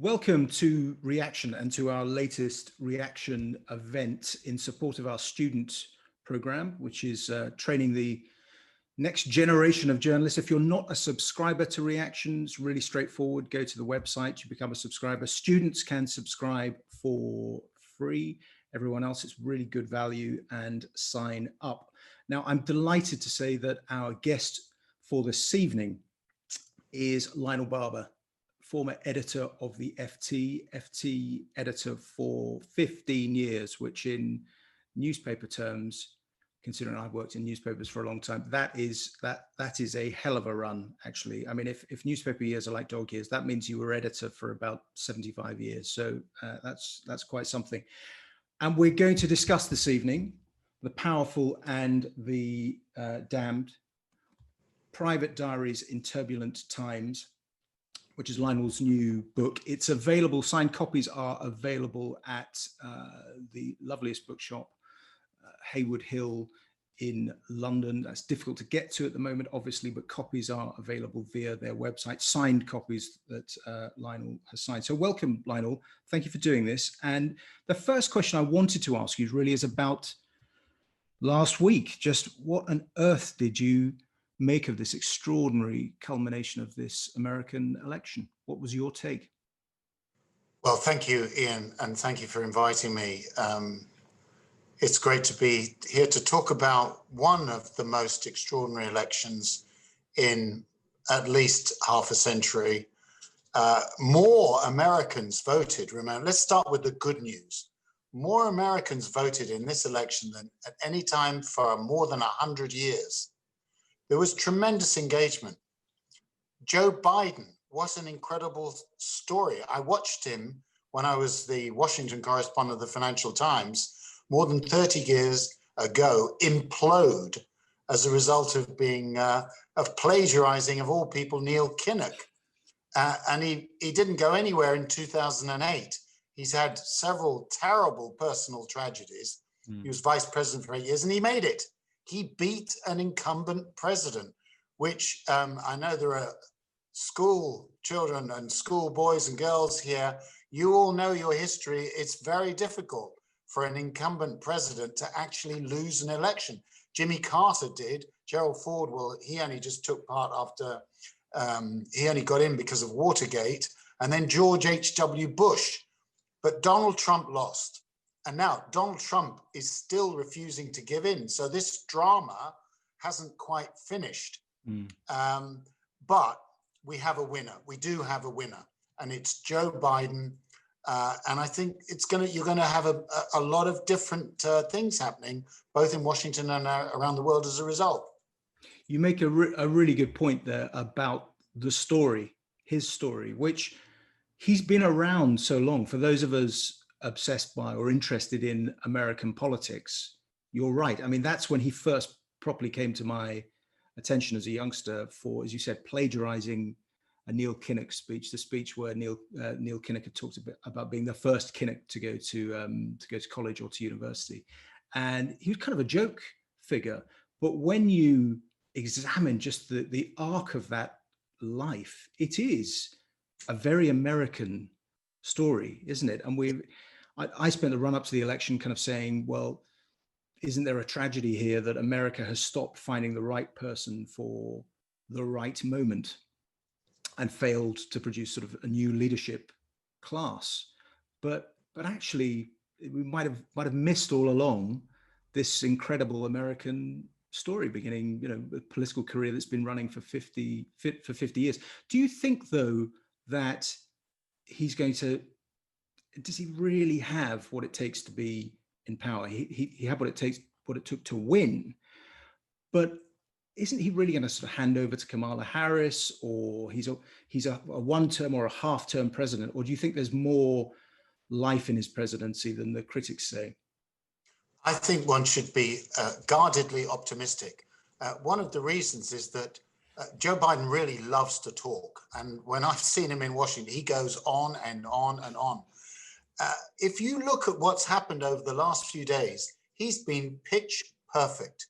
Welcome to Reaction and to our latest Reaction event in support of our student program, which is training the next generation of journalists. If you're not a subscriber to Reaction, it's really straightforward. Go to the website, you become a subscriber. Students can subscribe for free. Everyone else, it's really good value, and sign up. Now, I'm delighted to say that our guest for this evening is Lionel Barber, former editor of the FT editor for 15 years, which in newspaper terms, considering I've worked in newspapers for a long time, that is a hell of a run, actually. I mean, if newspaper years are like dog years, that means you were editor for about 75 years. So that's quite something. And we're going to discuss this evening the powerful and the damned, Private Diaries in Turbulent Times, which is Lionel's new book. It's available, signed copies are available at the loveliest bookshop, Haywood Hill in London. That's difficult to get to at the moment, obviously, but copies are available via their website, signed copies that Lionel has signed. So welcome, Lionel. Thank you for doing this. And the first question I wanted to ask you really is about last week. Just what on earth did you make of this extraordinary culmination of this American election? What was your take? Well, thank you, Ian, and thank you for inviting me. It's great to be here to talk about one of the most extraordinary elections in at least half a century. More Americans voted. Remember, let's start with the good news. More Americans voted in this election than at any time for more than 100 years. There was tremendous engagement. Joe Biden, what an incredible story. I watched him when I was the Washington correspondent of the Financial Times more than 30 years ago implode as a result of being, of plagiarizing, of all people, Neil Kinnock. And he didn't go anywhere in 2008. He's had several terrible personal tragedies. He was vice president for 8 years and he made it. He beat an incumbent president, which I know there are school children and school boys and girls here. You all know your history. It's very difficult for an incumbent president to actually lose an election. Jimmy Carter did. Gerald Ford, well, he only just took part after, he only got in because of Watergate. And then George H.W. Bush. But Donald Trump lost. And now Donald Trump is still refusing to give in. So this drama hasn't quite finished. But we have a winner. We do have a winner. And it's Joe Biden. And I think you're going to have a lot of different things happening, both in Washington and around the world as a result. You make a really good point there about the story, his story, which he's been around so long. For those of us obsessed by or interested in American politics, you're right. I mean, that's when he first properly came to my attention as a youngster for, as you said, plagiarizing a Neil Kinnock speech, the speech where Neil Kinnock had talked about being the first Kinnock to go to college or to university. And he was kind of a joke figure. But when you examine just the arc of that life, it is a very American story, isn't it? And I spent the run up to the election kind of saying, well, isn't there a tragedy here that America has stopped finding the right person for the right moment and failed to produce sort of a new leadership class? But actually, we might have missed all along this incredible American story, beginning, a political career that's been running for 50 years. Do you think, though, that does he really have what it takes to be in power? He had what it took to win, but isn't he really going to sort of hand over to Kamala Harris, or he's a one-term or a half-term president? Or do you think there's more life in his presidency than the critics say? I think one should be guardedly optimistic. One of the reasons is that Joe Biden really loves to talk. And when I've seen him in Washington, he goes on and on and on. If you look at what's happened over the last few days, he's been pitch perfect.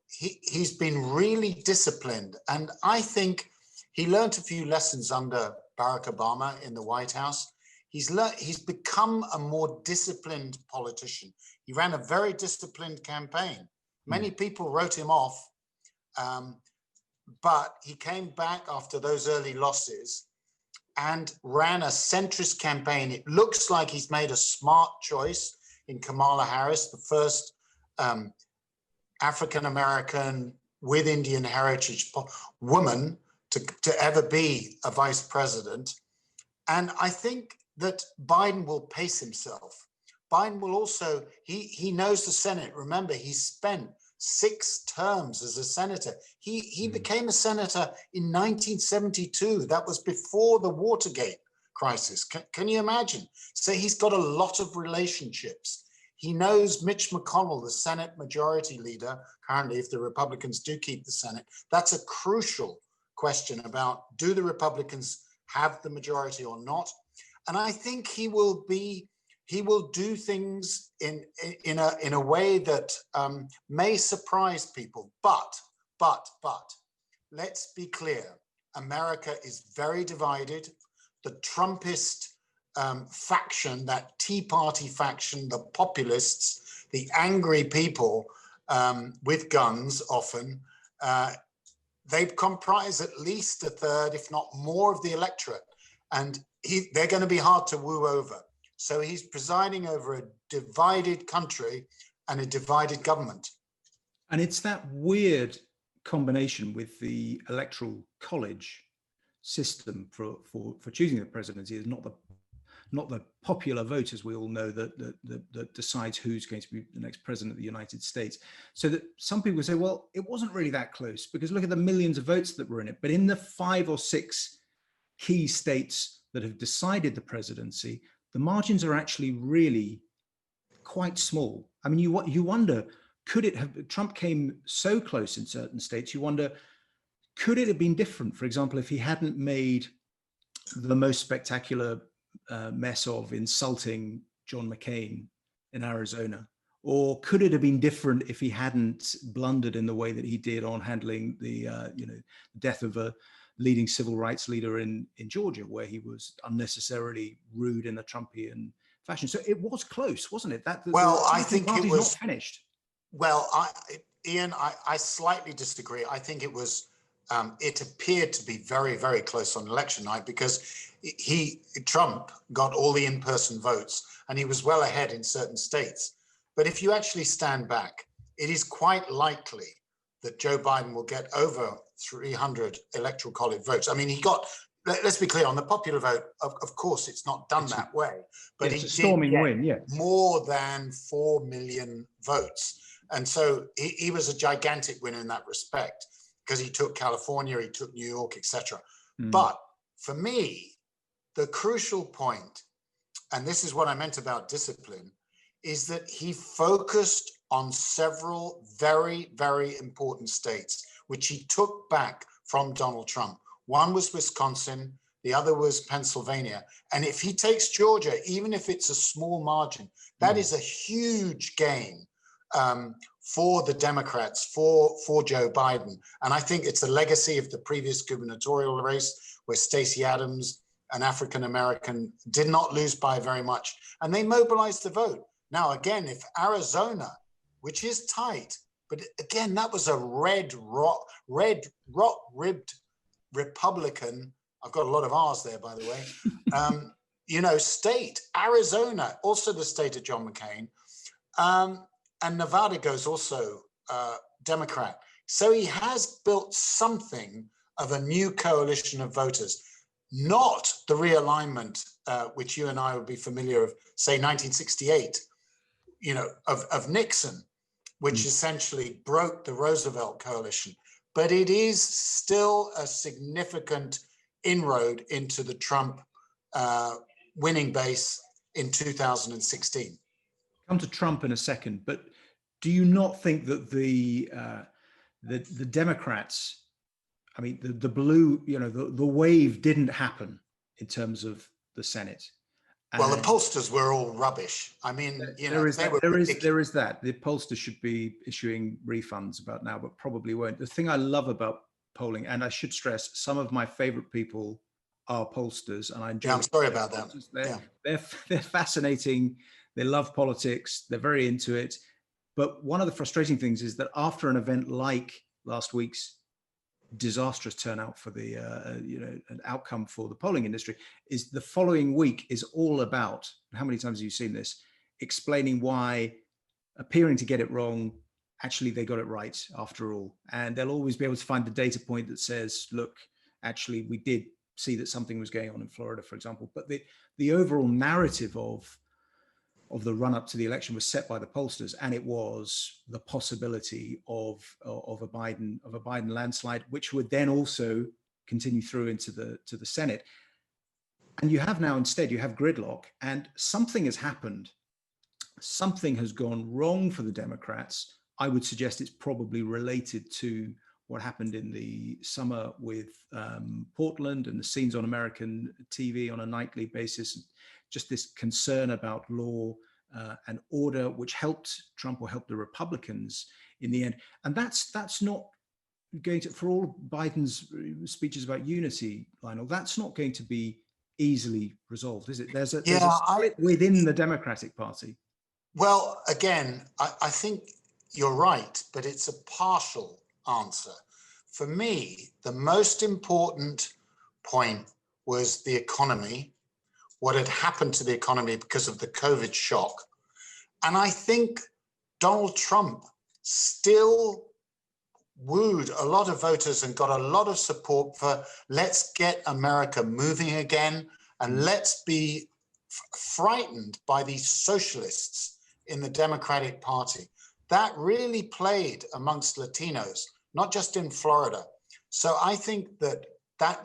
He's been really disciplined. And I think he learned a few lessons under Barack Obama in the White House. He's become a more disciplined politician. He ran a very disciplined campaign. Many people wrote him off, but he came back after those early losses and ran a centrist campaign. It looks like he's made a smart choice in Kamala Harris, the first African-American with Indian heritage woman to ever be a vice president. And I think that Biden will pace himself. Biden will also, he knows the Senate. Remember, he spent 6 terms as a senator. He became a senator in 1972. That was before the Watergate crisis. Can you imagine? So he's got a lot of relationships. He knows Mitch McConnell, the Senate Majority Leader, currently, if the Republicans do keep the Senate. That's a crucial question about, do the Republicans have the majority or not? And I think he will do things in a way that may surprise people. But let's be clear, America is very divided. The Trumpist faction, that Tea Party faction, the populists, the angry people with guns often, they comprise at least a third, if not more, of the electorate. And they're going to be hard to woo over. So he's presiding over a divided country and a divided government. And it's that weird combination with the electoral college system for choosing the presidency. Is not the popular vote, as we all know, that decides who's going to be the next president of the United States. So that some people say, well, it wasn't really that close, because look at the millions of votes that were in it. But in the 5 or 6 key states that have decided the presidency, the margins are actually really quite small. I mean, you wonder, could it have, Trump came so close in certain states, you wonder, could it have been different? For example, if he hadn't made the most spectacular mess of insulting John McCain in Arizona, or could it have been different if he hadn't blundered in the way that he did on handling the death of a leading civil rights leader in Georgia, where he was unnecessarily rude in a Trumpian fashion? So it was close, wasn't it? I think it was not finished. Well, Ian, I slightly disagree. I think it was. It appeared to be very, very close on election night, because Trump got all the in-person votes and he was well ahead in certain states. But if you actually stand back, it is quite likely that Joe Biden will get over 300 electoral college votes. I mean, he got, let's be clear, on the popular vote, of course, it's not done that way, but he did get more than 4 million votes. And so he was a gigantic winner in that respect, because he took California, he took New York, etc. But for me, the crucial point, and this is what I meant about discipline, is that he focused on several very, very important states, which he took back from Donald Trump. One was Wisconsin, the other was Pennsylvania. And if he takes Georgia, even if it's a small margin, that is a huge gain for the Democrats, for Joe Biden. And I think it's a legacy of the previous gubernatorial race, where Stacey Abrams, an African-American, did not lose by very much. And they mobilized the vote. Now, again, if Arizona, which is tight, but again, that was a red rock-ribbed Republican, I've got a lot of R's there, by the way, state, Arizona, also the state of John McCain, and Nevada goes also Democrat. So he has built something of a new coalition of voters, not the realignment, which you and I would be familiar of, say 1968, of Nixon, which essentially broke the Roosevelt coalition. But it is still a significant inroad into the Trump winning base in 2016. Come to Trump in a second, but do you not think that the Democrats, I mean, the blue, the wave didn't happen in terms of the Senate? Well, the pollsters were all rubbish. I mean, there is that. The pollsters should be issuing refunds about now, but probably won't. The thing I love about polling, and I should stress, some of my favorite people our pollsters, and I enjoy. Yeah, I'm sorry about that. They're fascinating. They love politics. They're very into it. But one of the frustrating things is that after an event like last week's disastrous turnout for the an outcome for the polling industry, is the following week is all about, how many times have you seen this, explaining why, appearing to get it wrong, actually they got it right after all. And they'll always be able to find the data point that says, look, actually we did see that something was going on in Florida, for example. But the overall narrative of the run up to the election was set by the pollsters, and it was the possibility of a Biden landslide, which would then also continue through into the Senate. And you have now, instead, you have gridlock, and something has happened. Something has gone wrong for the Democrats. I would suggest it's probably related to what happened in the summer with Portland and the scenes on American TV on a nightly basis. Just this concern about law and order, which helped Trump or helped the Republicans in the end. And that's not going to, for all Biden's speeches about unity, Lionel, that's not going to be easily resolved, is it? There's a split within the Democratic Party. Well, again, I think you're right, but it's a partial answer. For me, the most important point was the economy, what had happened to the economy because of the COVID shock. And I think Donald Trump still wooed a lot of voters and got a lot of support for let's get America moving again, and let's be frightened by these socialists in the Democratic Party. That really played amongst Latinos, not just in Florida. So I think that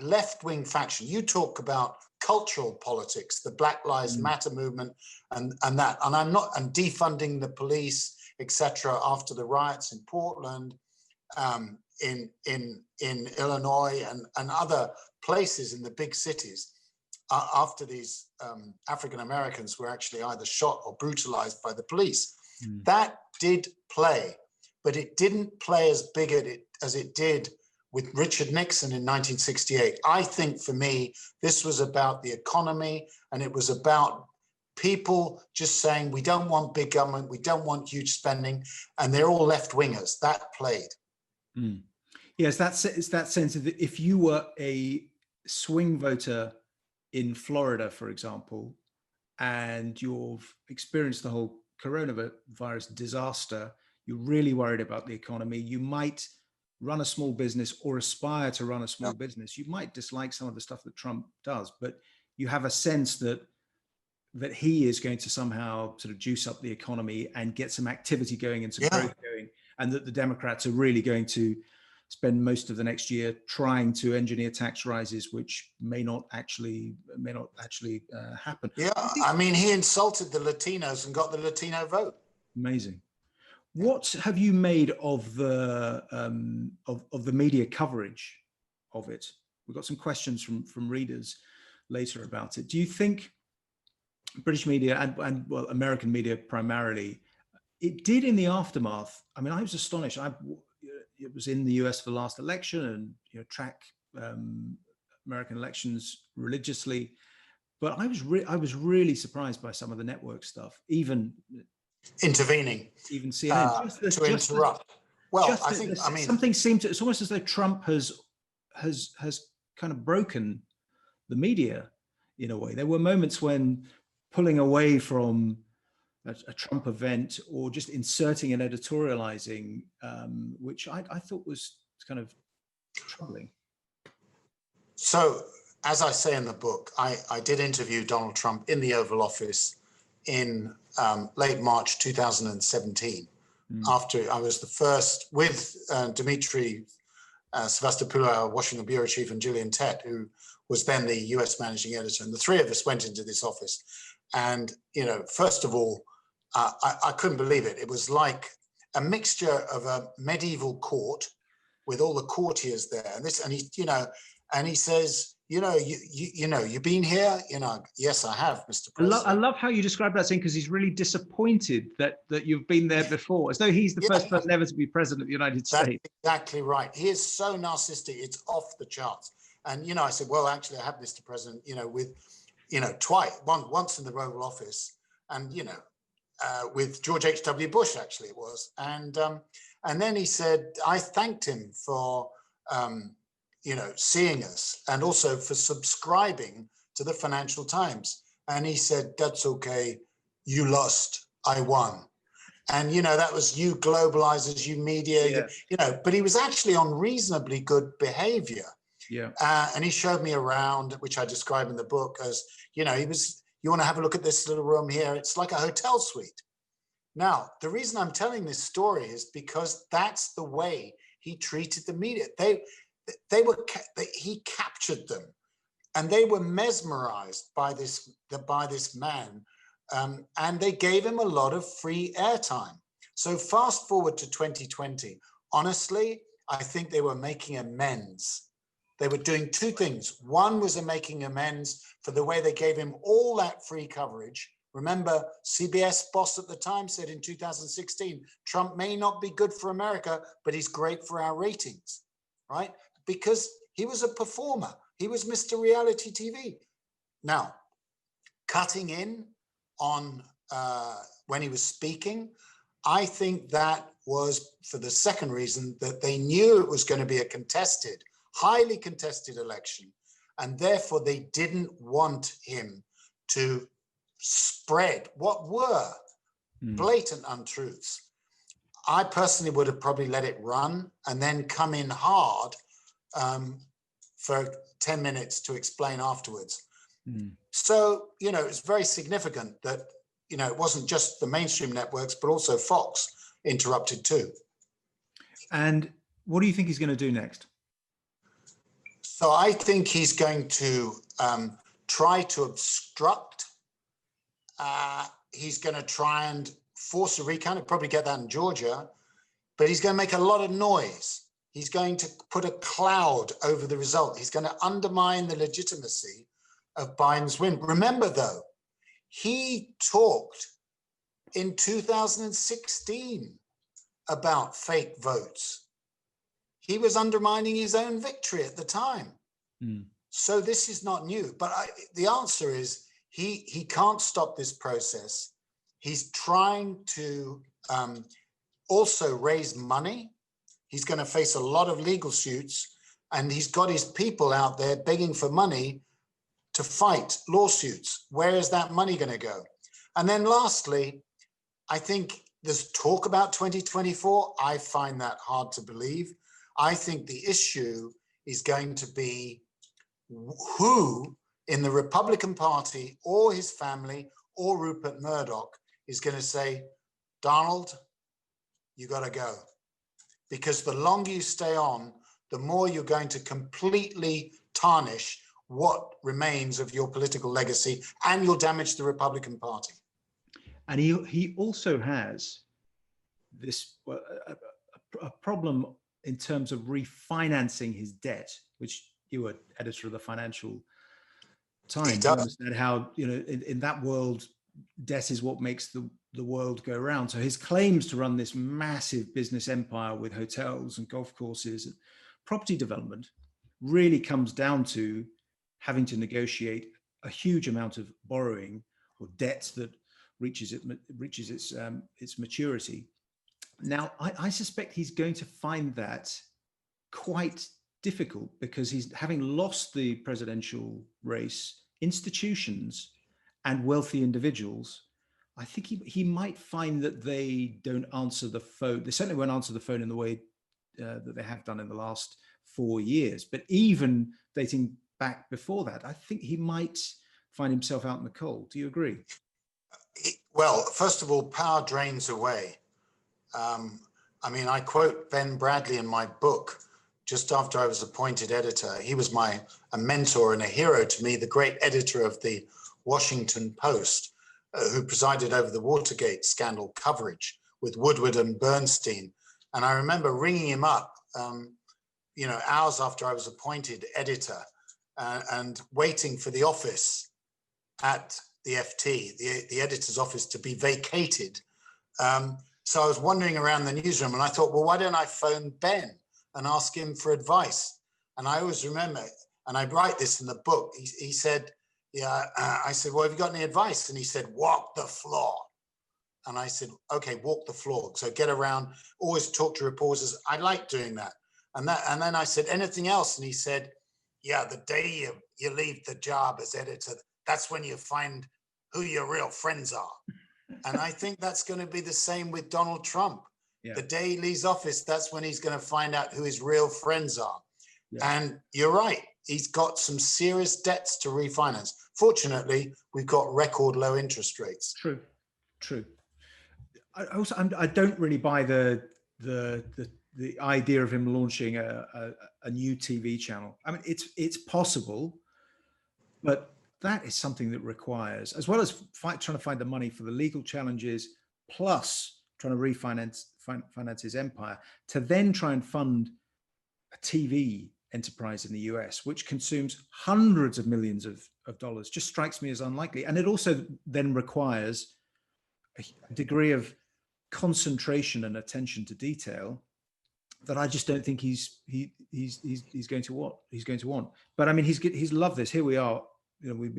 left-wing faction, you talk about cultural politics, the Black Lives Matter movement, and I'm not, and defunding the police, etc. after the riots in Portland, in Illinois and other places in the big cities, after these African Americans were actually either shot or brutalized by the police. That did play, but it didn't play as big as it did with Richard Nixon in 1968. I think for me, this was about the economy, and it was about people just saying, we don't want big government, we don't want huge spending, and they're all left-wingers. That played. Yes, it's that sense of, if you were a swing voter in Florida, for example, and you've experienced the whole coronavirus disaster, you're really worried about the economy, you might run a small business or aspire to run a small business. You might dislike some of the stuff that Trump does, but you have a sense that he is going to somehow sort of juice up the economy and get some activity going and some growth going, and that the Democrats are really going to spend most of the next year trying to engineer tax rises, which may not actually happen. Yeah, I mean, he insulted the Latinos and got the Latino vote. Amazing. What have you made of the media coverage of it? We've got some questions from readers later about it. Do you think British media and well, American media primarily, it did in the aftermath? I mean, I was astonished. It was in the US for the last election, and track American elections religiously, but I was really surprised by some of the network stuff, even intervening, even CNN to interrupt. Well, I think something seemed to. It's almost as though Trump has kind of broken the media in a way. There were moments when pulling away from a Trump event or just inserting and editorializing, which I thought was kind of troubling. So, as I say in the book, I did interview Donald Trump in the Oval Office in late March 2017, after I was the first, with Dimitri Sevastopoulos, our Washington bureau chief, and Gillian Tett, who was then the US managing editor. And the three of us went into this office. And, first of all, I couldn't believe it. It was like a mixture of a medieval court with all the courtiers there. And he says, you've been here? Yes, I have, Mr. President. I love how you describe that scene, because he's really disappointed that you've been there before, as though he's the first person ever to be president of the United States. That's exactly right. He is so narcissistic, it's off the charts. And, I said, well, actually, I have, Mr. President, with, twice, once in the Oval Office and, with George H.W. Bush, actually it was. And then he said, I thanked him for, seeing us and also for subscribing to the Financial Times. And he said, that's okay. You lost, I won. And, that was you globalizers, you media, but he was actually on reasonably good behavior. Yeah. And he showed me around, which I describe in the book as, you want to have a look at this little room here. It's like a hotel suite. Now, the reason I'm telling this story is because that's the way he treated the media. He captured them, and they were mesmerized by this man. And they gave him a lot of free airtime. So fast forward to 2020. Honestly, I think they were making amends. They were doing two things. One was making amends for the way they gave him all that free coverage. Remember, CBS boss at the time said in 2016, Trump may not be good for America, but he's great for our ratings, right? Because he was a performer. He was Mr. Reality TV. Now, cutting in on when he was speaking, I think that was for the second reason, that they knew it was going to be a highly contested election, and therefore they didn't want him to spread what were blatant untruths. I personally would have probably let it run and then come in hard for 10 minutes to explain afterwards. So, it's very significant that, it wasn't just the mainstream networks, but also Fox interrupted too. And what do you think he's going to do next? So I think he's going to try to obstruct. He's going to try and force a recount. He'll probably get that in Georgia, but he's going to make a lot of noise. He's going to put a cloud over the result. He's going to undermine the legitimacy of Biden's win. Remember, though, he talked in 2016 about fake votes. He was undermining his own victory at the time. So this is not new. But the answer is he can't stop this process. He's trying to also raise money. He's going to face a lot of legal suits, and he's got his people out there begging for money to fight lawsuits. Where is that money going to go? And then lastly, I think there's talk about 2024. I find that hard to believe. I think the issue is going to be who in the Republican Party or his family or Rupert Murdoch is going to say, Donald, you got to go. Because the longer you stay on, the more you're going to completely tarnish what remains of your political legacy, and you'll damage the Republican Party. And he also has this a problem in terms of refinancing his debt, which you were editor of the Financial Times. You understand how, in that world, debt is what makes the world go round. So his claims to run this massive business empire with hotels and golf courses and property development really comes down to having to negotiate a huge amount of borrowing or debt that reaches its maturity. Now, I suspect he's going to find that quite difficult because he's having lost the presidential race. Institutions and wealthy individuals, I think he might find that they don't answer the phone. They certainly won't answer the phone in the way that they have done in the last 4 years. But even dating back before that, I think he might find himself out in the cold. Do you agree? Well, first of all, power drains away. I quote Ben Bradley in my book just after I was appointed editor. He was a mentor and a hero to me, the great editor of the Washington Post, who presided over the Watergate scandal coverage with Woodward and Bernstein. And I remember ringing him up, hours after I was appointed editor, and waiting for the office at the FT, the editor's office, to be vacated. So I was wandering around the newsroom and I thought, well, why don't I phone Ben and ask him for advice? And I always remember, and I write this in the book. He said, yeah, I said, well, have you got any advice? And he said, walk the floor. And I said, okay, walk the floor. So get around, always talk to reporters. I like doing that. And then I said, anything else? And he said, yeah, the day you leave the job as editor, that's when you find who your real friends are. And I think that's going to be the same with Donald Trump. Yeah. The day he leaves office, that's when he's going to find out who his real friends are. Yeah. And you're right. He's got some serious debts to refinance. Fortunately, we've got record low interest rates. True. I don't really buy the idea of him launching a new TV channel. I mean, it's possible, but that is something that requires, as well as trying to find the money for the legal challenges, plus trying to finance his empire, to then try and fund a TV enterprise in the US, which consumes hundreds of millions of dollars, just strikes me as unlikely. And it also then requires a degree of concentration and attention to detail that I just don't think he's going to want. But I mean, he's loved this. Here we are. You know, we've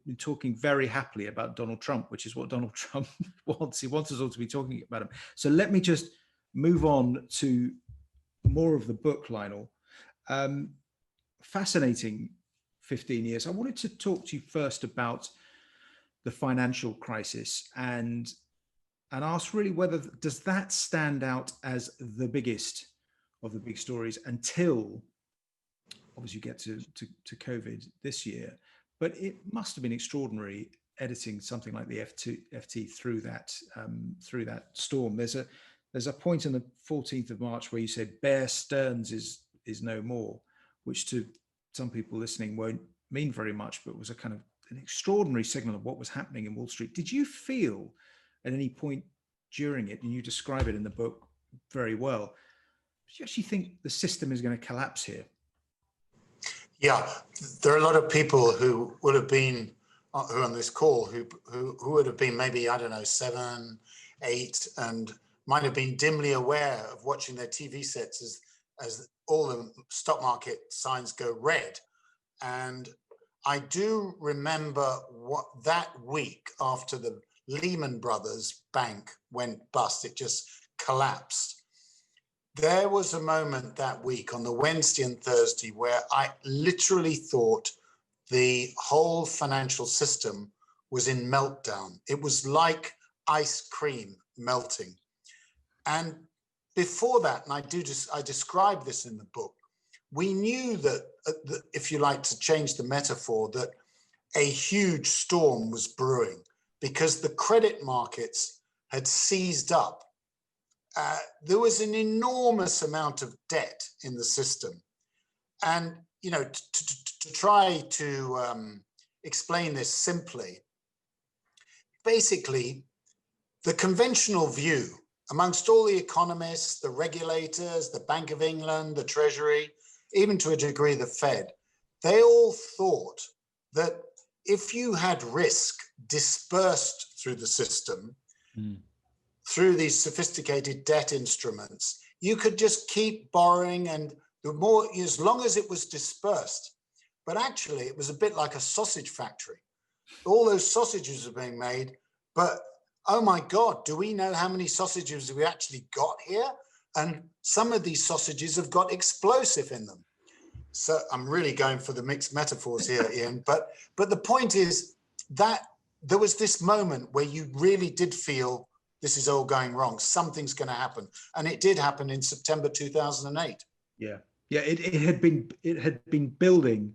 been talking very happily about Donald Trump, which is what Donald Trump wants. He wants us all to be talking about him. So let me just move on to more of the book, Lionel. Fascinating 15 years. I wanted to talk to you first about the financial crisis and ask really whether does that stand out as the biggest of the big stories until obviously you get to COVID this year, but it must have been extraordinary editing something like the FT through that storm. There's a point on the 14th of March where you said Bear Stearns is no more, which to some people listening won't mean very much, but was a kind of an extraordinary signal of what was happening in Wall Street. Did you feel at any point during it, and you describe it in the book very well, do you actually think the system is going to collapse here? Yeah, there are a lot of people who would have been who are on this call who would have been maybe, I don't know, 7, 8, and might have been dimly aware of watching their TV sets as all the stock market signs go red. And I do remember what that week after the Lehman Brothers bank went bust, it just collapsed. There was a moment that week on the Wednesday and Thursday where I literally thought the whole financial system was in meltdown. It was like ice cream melting. And before that, and I describe this in the book, we knew that, if you like to change the metaphor, that a huge storm was brewing because the credit markets had seized up. There was an enormous amount of debt in the system. And, you know, to try to explain this simply, basically, the conventional view amongst all the economists, the regulators, the Bank of England, the Treasury, even to a degree the Fed, they all thought that if you had risk dispersed through the system, through these sophisticated debt instruments, you could just keep borrowing, and the more, as long as it was dispersed. But actually, it was a bit like a sausage factory. All those sausages are being made, but oh my God, do we know how many sausages we actually got here? And some of these sausages have got explosive in them. So I'm really going for the mixed metaphors here, Ian. But the point is that there was this moment where you really did feel this is all going wrong. Something's going to happen. And it did happen in September 2008. Yeah. It had been building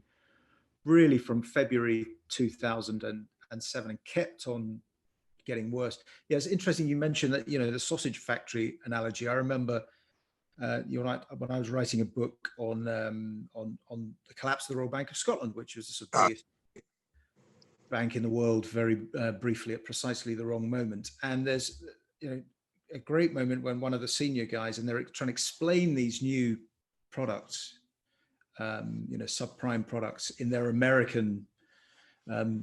really from February 2007 and kept on getting worse. Yeah, it's interesting you mentioned that, you know, the sausage factory analogy. I remember you're right, when I was writing a book on the collapse of the Royal Bank of Scotland, which was the biggest bank in the world, very briefly at precisely the wrong moment. And there's, you know, a great moment when one of the senior guys, and they're trying to explain these new products, you know, subprime products in their American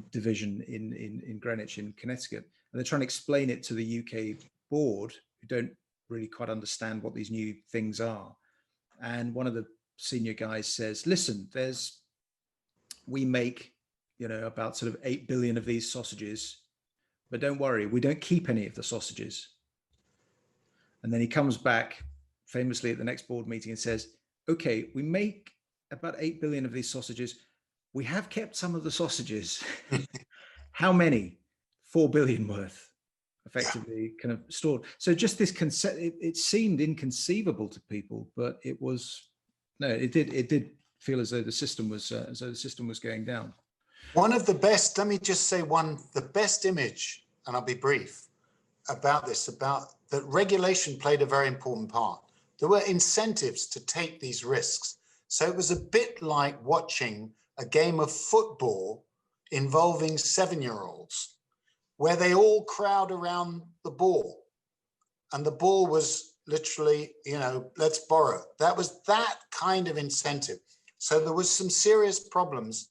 division in Greenwich, in Connecticut. And they're trying to explain it to the UK board, who don't really quite understand what these new things are. And one of the senior guys says, listen, there's we make, about sort of 8 billion of these sausages, but don't worry, we don't keep any of the sausages. And then he comes back famously at the next board meeting and says, okay, we make about 8 billion of these sausages. We have kept some of the sausages. How many? 4 billion worth, effectively kind of stored. So just this concept, it seemed inconceivable to people, but it did feel as though the system was going down. One of the best, let me just say the best image, and I'll be brief about this, about that regulation played a very important part. There were incentives to take these risks. So it was a bit like watching a game of football involving 7-year-olds, where they all crowd around the ball. And the ball was literally, let's borrow. That was that kind of incentive. So there was some serious problems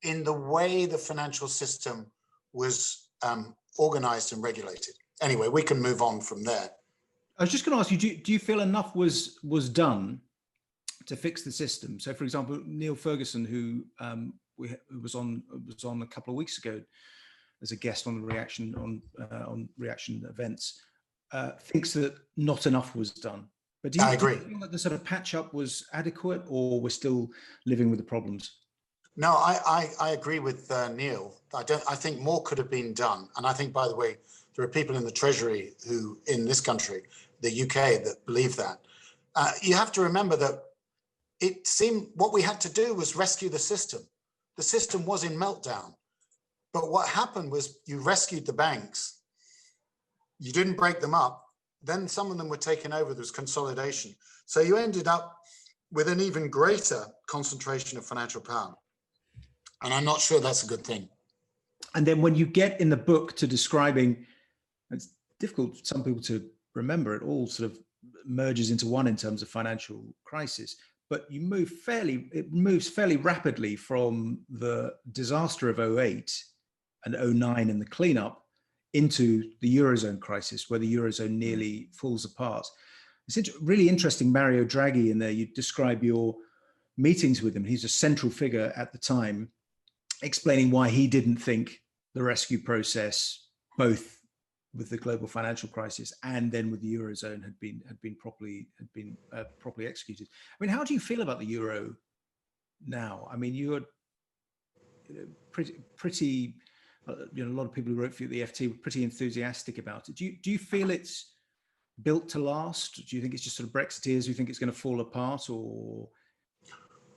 in the way the financial system was organized and regulated. Anyway, we can move on from there. I was just going to ask you, do you feel enough was done to fix the system? So, for example, Neil Ferguson, who was on a couple of weeks ago as a guest on the reaction events, thinks that not enough was done. But do you feel that the sort of patch up was adequate, or we're still living with the problems? No, I agree with Neil. I think more could have been done. And I think, by the way, there are people in the Treasury who, in this country, the UK, that believe that. You have to remember that it seemed what we had to do was rescue the system. The system was in meltdown. But what happened was you rescued the banks. You didn't break them up. Then some of them were taken over. There was consolidation. So you ended up with an even greater concentration of financial power. And I'm not sure that's a good thing. And then when you get in the book to describing, it's difficult for some people to remember, it all sort of merges into one in terms of financial crisis, but it moves fairly rapidly from the disaster of 2008 and 2009 and the cleanup into the Eurozone crisis, where the Eurozone nearly falls apart. It's really interesting, Mario Draghi in there, you describe your meetings with him. He's a central figure at the time, explaining why he didn't think the rescue process, both with the global financial crisis and then with the Eurozone, had been properly executed. I mean, how do you feel about the euro now? I mean, you're pretty a lot of people who wrote for the FT were pretty enthusiastic about it. Do you feel it's built to last? Do you think it's just sort of Brexiteers who think it's going to fall apart, or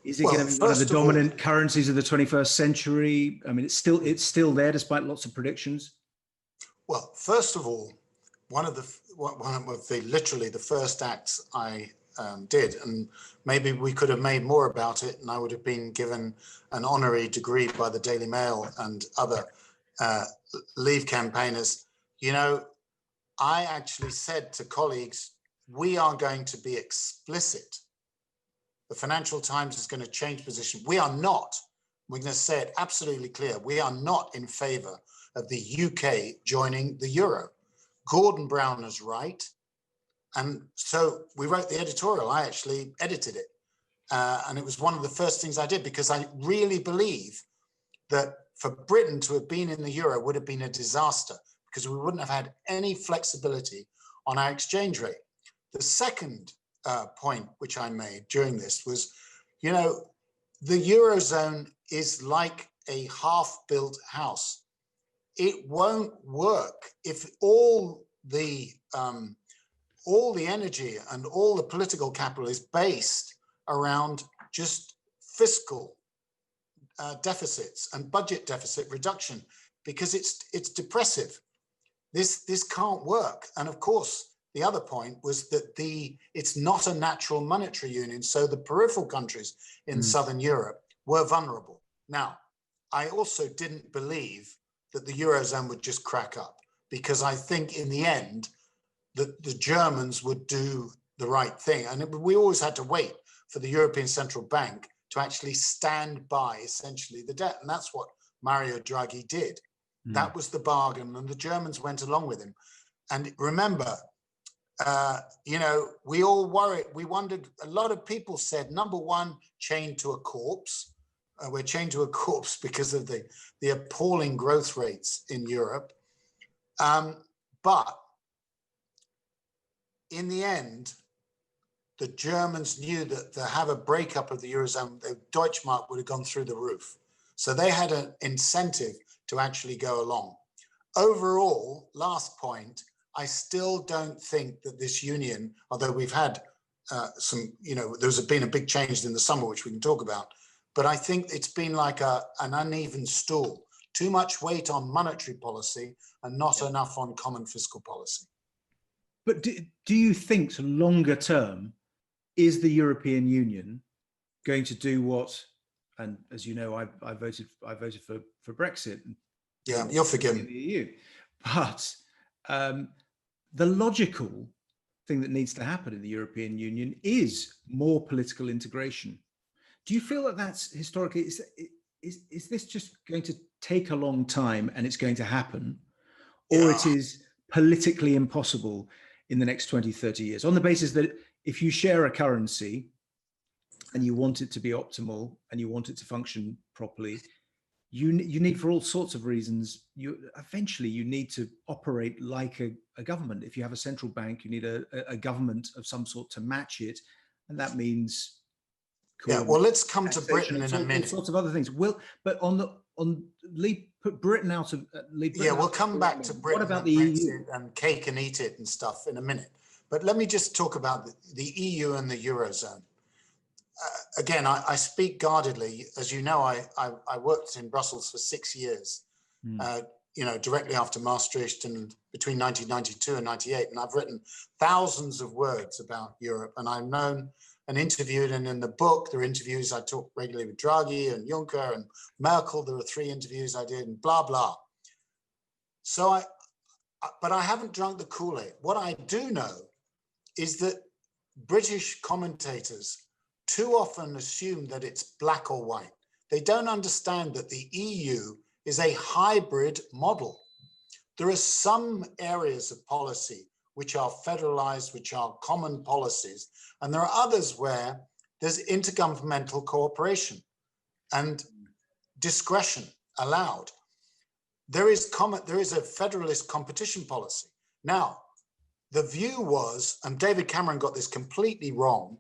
is it going to be one of the dominant currencies of the 21st century? I mean, it's still there despite lots of predictions. Well, first of all, one of the literally the first acts I did, and maybe we could have made more about it, and I would have been given an honorary degree by the Daily Mail and other Leave campaigners. I actually said to colleagues, we are going to be explicit. The Financial Times is going to change position. We are not. We're going to say it absolutely clear. We are not in favor of the UK joining the euro. Gordon Brown is right. And so we wrote the editorial. I actually edited it. And it was one of the first things I did, because I really believe that for Britain to have been in the euro would have been a disaster, because we wouldn't have had any flexibility on our exchange rate. The second point which I made during this was, the Eurozone is like a half-built house. It won't work if all the energy and all the political capital is based around just fiscal deficits and budget deficit reduction, because it's depressive. This can't work. And of course, the other point was that it's not a natural monetary union, so the peripheral countries in Southern Europe were vulnerable. Now, I also didn't believe that the Eurozone would just crack up, because I think in the end that the Germans would do the right thing. And we always had to wait for the European Central Bank to actually stand by essentially the debt. And that's what Mario Draghi did. That was the bargain, and the Germans went along with him. And remember, we all worried, we wondered, a lot of people said, number one, chained to a corpse, We're chained to a corpse because of the appalling growth rates in Europe. But in the end, the Germans knew that to have a breakup of the Eurozone, the Deutschmark would have gone through the roof. So they had an incentive to actually go along. Overall, last point, I still don't think that this union, although we've had there's been a big change in the summer, which we can talk about, but I think it's been like an uneven stool. Too much weight on monetary policy and not enough on common fiscal policy. But do you think longer term, is the European Union going to do what, and as you know, I voted for Brexit. Yeah, you're forgiven. In the EU. But the logical thing that needs to happen in the European Union is more political integration. Do you feel that that's historically, is this just going to take a long time and it's going to happen? Or it is politically impossible in the next 20, 30 years, on the basis that if you share a currency and you want it to be optimal and you want it to function properly, you need, for all sorts of reasons, eventually you need to operate like a government. If you have a central bank, you need a government of some sort to match it. And that means... Yeah, well, let's come to Britain in a minute. All sorts of other things. But put Britain out of... we'll come back to Britain. What about the EU? And cake and eat it and stuff in a minute. But let me just talk about the EU and the Eurozone. Again, I speak guardedly. As you know, I worked in Brussels for 6 years, directly after Maastricht and between 1992 and 98. And I've written thousands of words about Europe. And I've known and interviewed, and in the book, there are interviews. I talk regularly with Draghi and Juncker and Merkel. There were 3 interviews I did and blah, blah. So but I haven't drunk the Kool-Aid. What I do know is that British commentators too often assume that it's black or white. They don't understand that the EU is a hybrid model. There are some areas of policy which are federalized, which are common policies, and there are others where there's intergovernmental cooperation and discretion allowed. There is a federalist competition policy. Now, the view was, and David Cameron got this completely wrong,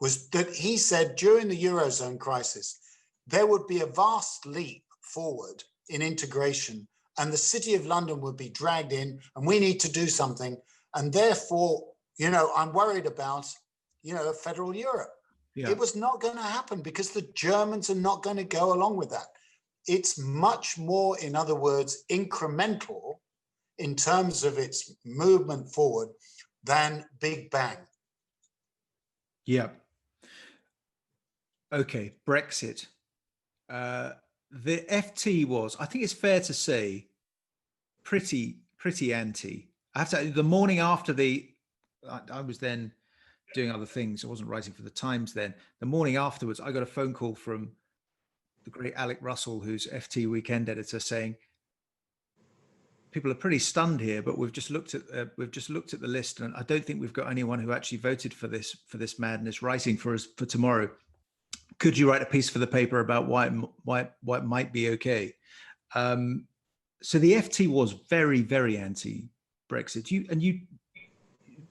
was that he said during the Eurozone crisis, there would be a vast leap forward in integration and the City of London would be dragged in and we need to do something. And therefore, I'm worried about, a federal Europe. Yeah. It was not going to happen because the Germans are not going to go along with that. It's much more, in other words, incremental in terms of its movement forward than Big Bang. Yeah. Okay, Brexit. The FT was, I think it's fair to say, pretty anti. I have to, the morning after I was then doing other things. I wasn't writing for the Times then. The morning afterwards, I got a phone call from the great Alec Russell, who's FT weekend editor, saying, people are pretty stunned here, but we've just looked at the list, and I don't think we've got anyone who actually voted for this madness writing for us for tomorrow. Could you write a piece for the paper about why it might be okay? So the FT was very, very anti-Brexit. You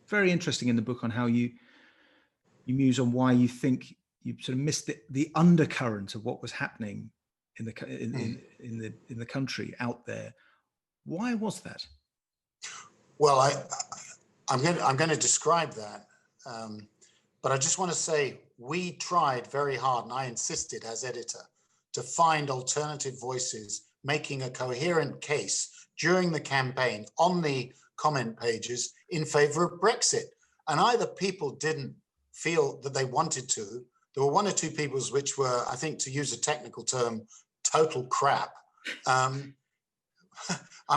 very interesting in the book on how you muse on why you think you sort of missed the undercurrent of what was happening in the country out there. Why was that? Well, I'm going to describe that, but I just want to say we tried very hard, and I insisted as editor, to find alternative voices making a coherent case during the campaign on the comment pages in favor of Brexit. And either people didn't feel that they wanted to. There were 1 or 2 people which were, I think, to use a technical term, total crap. I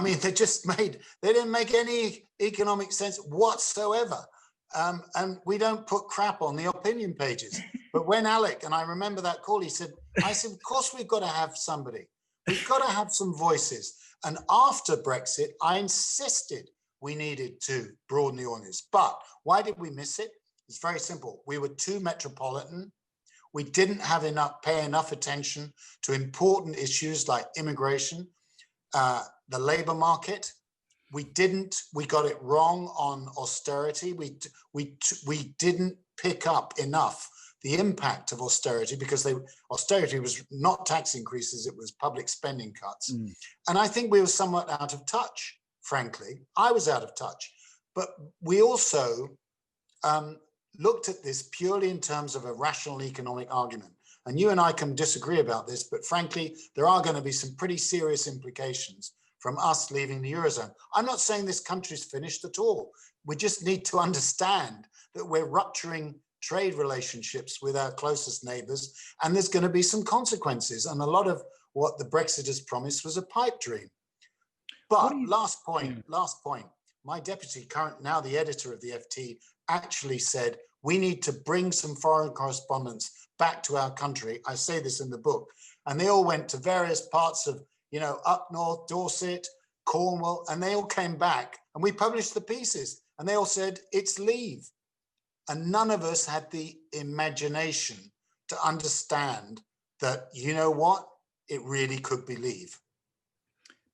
mean, they didn't make any economic sense whatsoever. And we don't put crap on the opinion pages. But when Alec, and I remember that call, I said, of course we've got to have somebody. We've got to have some voices. And after Brexit, I insisted we needed to broaden the audience. But why did we miss it? It's very simple. We were too metropolitan. We didn't have pay enough attention to important issues like immigration, the labor market. We got it wrong on austerity. We didn't pick up enough the impact of austerity, because austerity was not tax increases, it was public spending cuts. And I think we were somewhat out of touch, frankly. I was out of touch. But we also looked at this purely in terms of a rational economic argument. And you and I can disagree about this, but frankly, there are going to be some pretty serious implications from us leaving the Eurozone. I'm not saying this country's finished at all. We just need to understand that we're rupturing trade relationships with our closest neighbors, and there's going to be some consequences. And a lot of what the Brexiters promised was a pipe dream. But last point, my deputy, now the editor of the FT, actually said, we need to bring some foreign correspondents back to our country. I say this in the book. And they all went to various parts of, up north, Dorset, Cornwall, and they all came back, and we published the pieces, and they all said, it's leave. And none of us had the imagination to understand that, you know what, it really could be leave.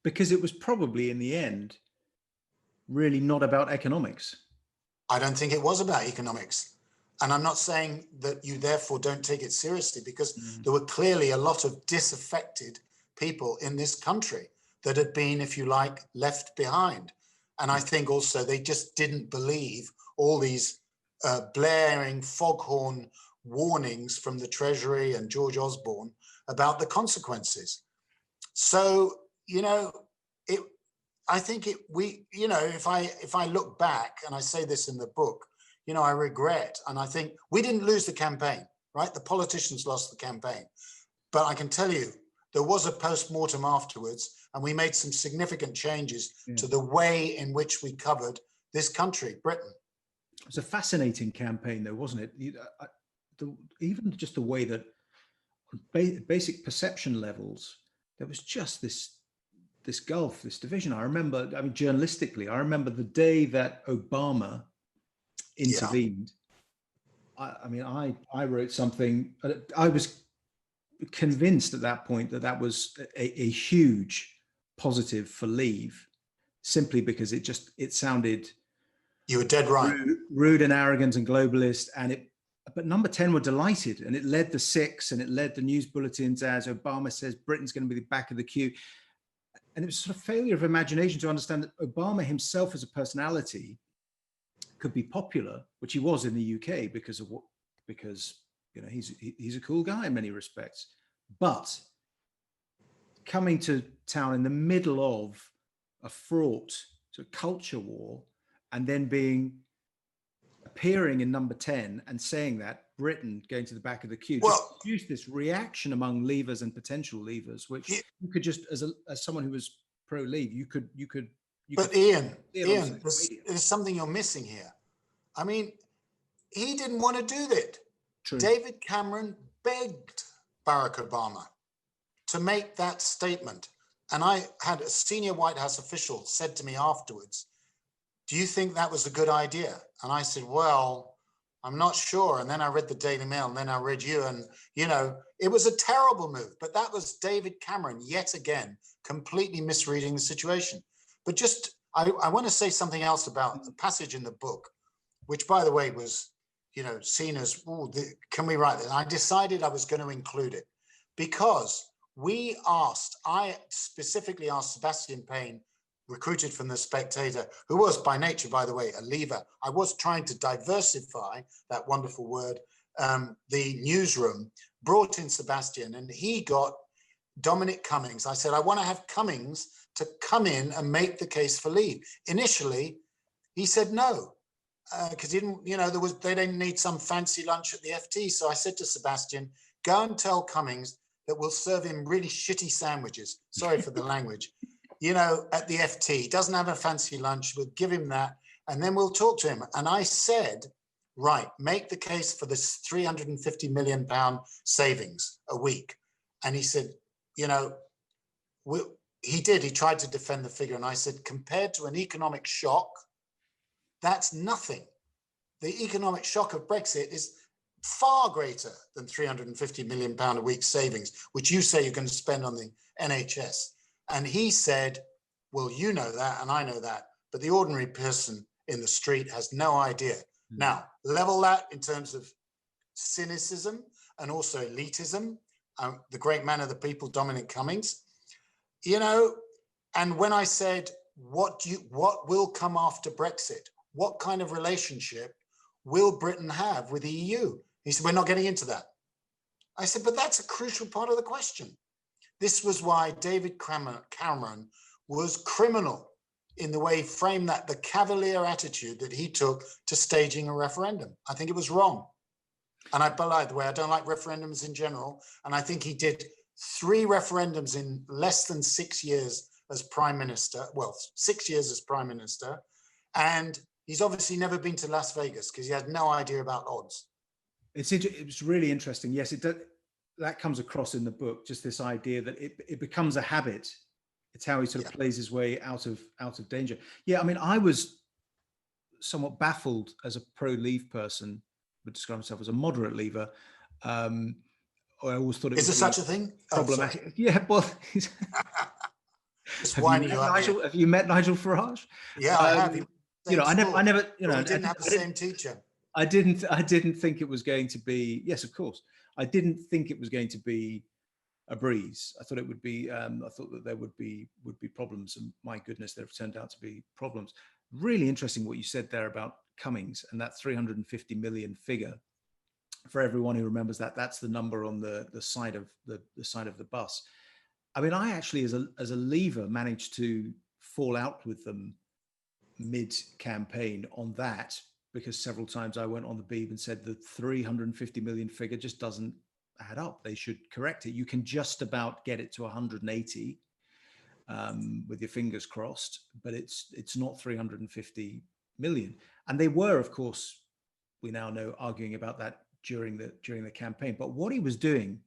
Because it was probably, in the end, really not about economics. I don't think it was about economics. And I'm not saying that you therefore don't take it seriously, because there were clearly a lot of disaffected people in this country that had been, if you like, left behind. And I think also they just didn't believe all these blaring foghorn warnings from the Treasury and George Osborne about the consequences. So, I think if I look back, and I say this in the book, I regret, and I think we didn't lose the campaign, right? The politicians lost the campaign. But I can tell you, there was a post-mortem afterwards, and we made some significant changes to the way in which we covered this country, Britain. It was a fascinating campaign, though, wasn't it? Even just the way that on basic perception levels, there was just this gulf, this division. I remember, journalistically, I remember the day that Obama intervened. I wrote something. I was convinced at that point that was a huge positive for leave, simply because it sounded. You were dead right. Rude and arrogant and globalist, but Number 10 were delighted, and it led the 6, and it led the news bulletins as Obama says Britain's going to be the back of the queue. And it was sort of failure of imagination to understand that Obama himself as a personality could be popular, which he was in the UK because he's a cool guy in many respects. But coming to town in the middle of a fraught sort of culture war, and then appearing in Number 10 and saying that Britain going to the back of the queue, just produced this reaction among leavers and potential leavers, which you could just, as someone who was pro-leave, you could. But Ian, there's something you're missing here. I mean, he didn't want to do that. True. David Cameron begged Barack Obama to make that statement. And I had a senior White House official said to me afterwards, do you think that was a good idea? And I said, well, I'm not sure. And then I read the Daily Mail, and then I read you, and, it was a terrible move. But that was David Cameron, yet again, completely misreading the situation. But I want to say something else about the passage in the book, which, by the way, was, seen as, can we write that? I decided I was going to include it because I specifically asked Sebastian Payne, recruited from The Spectator, who was by nature, by the way, a leaver. I was trying to diversify, that wonderful word, the newsroom, brought in Sebastian, and he got Dominic Cummings. I said, I want to have Cummings to come in and make the case for leave. Initially, he said no, because he didn't, they didn't need some fancy lunch at the FT. So I said to Sebastian, go and tell Cummings that we'll serve him really shitty sandwiches. Sorry for the language. At the FT, he doesn't have a fancy lunch, we'll give him that, and then we'll talk to him. And I said, right, make the case for this £350 million savings a week. And he said, he tried to defend the figure. And I said, compared to an economic shock, that's nothing. The economic shock of Brexit is far greater than £350 million a week savings, which you say you're going to spend on the NHS. And he said, well, you know that, and I know that, but the ordinary person in the street has no idea. Now, level that in terms of cynicism and also elitism. The great man of the people, Dominic Cummings, you know, and when I said, what will come after Brexit? What kind of relationship will Britain have with the EU? He said, we're not getting into that. I said, but that's a crucial part of the question. This was why David Cameron was criminal in the way he framed that, the cavalier attitude that he took to staging a referendum. I think it was wrong. And by the way, I don't like referendums in general. And I think he did 3 referendums in less than 6 years as Prime Minister. Well, 6 years as Prime Minister. And he's obviously never been to Las Vegas because he had no idea about odds. It's really interesting. Yes, that comes across in the book, just this idea that it becomes a habit. It's how he sort of plays his way out of danger. Yeah, I mean, I was somewhat baffled as a pro-Leave person, would describe myself as a moderate Leaver. I always thought it was such a thing? Problematic. Oh, yeah, well, have you met Nigel Farage? Yeah, I have. You know, I never, you know, we didn't have the same teacher. I didn't think it was going to be. Yes, of course. I didn't think it was going to be a breeze. I thought it would be. I thought that there would be problems, and my goodness, there have turned out to be problems. Really interesting what you said there about Cummings and that 350 million figure. For everyone who remembers that, that's the number on the side of the side of the bus. I mean, I actually, as a Leaver, managed to fall out with them mid-campaign on that, because several times I went on the Beeb and said the 350 million figure just doesn't add up. They should correct it. You can just about get it to 180 with your fingers crossed, but it's not 350 million. And they were, of course, we now know, arguing about that during the campaign. But what he was doing,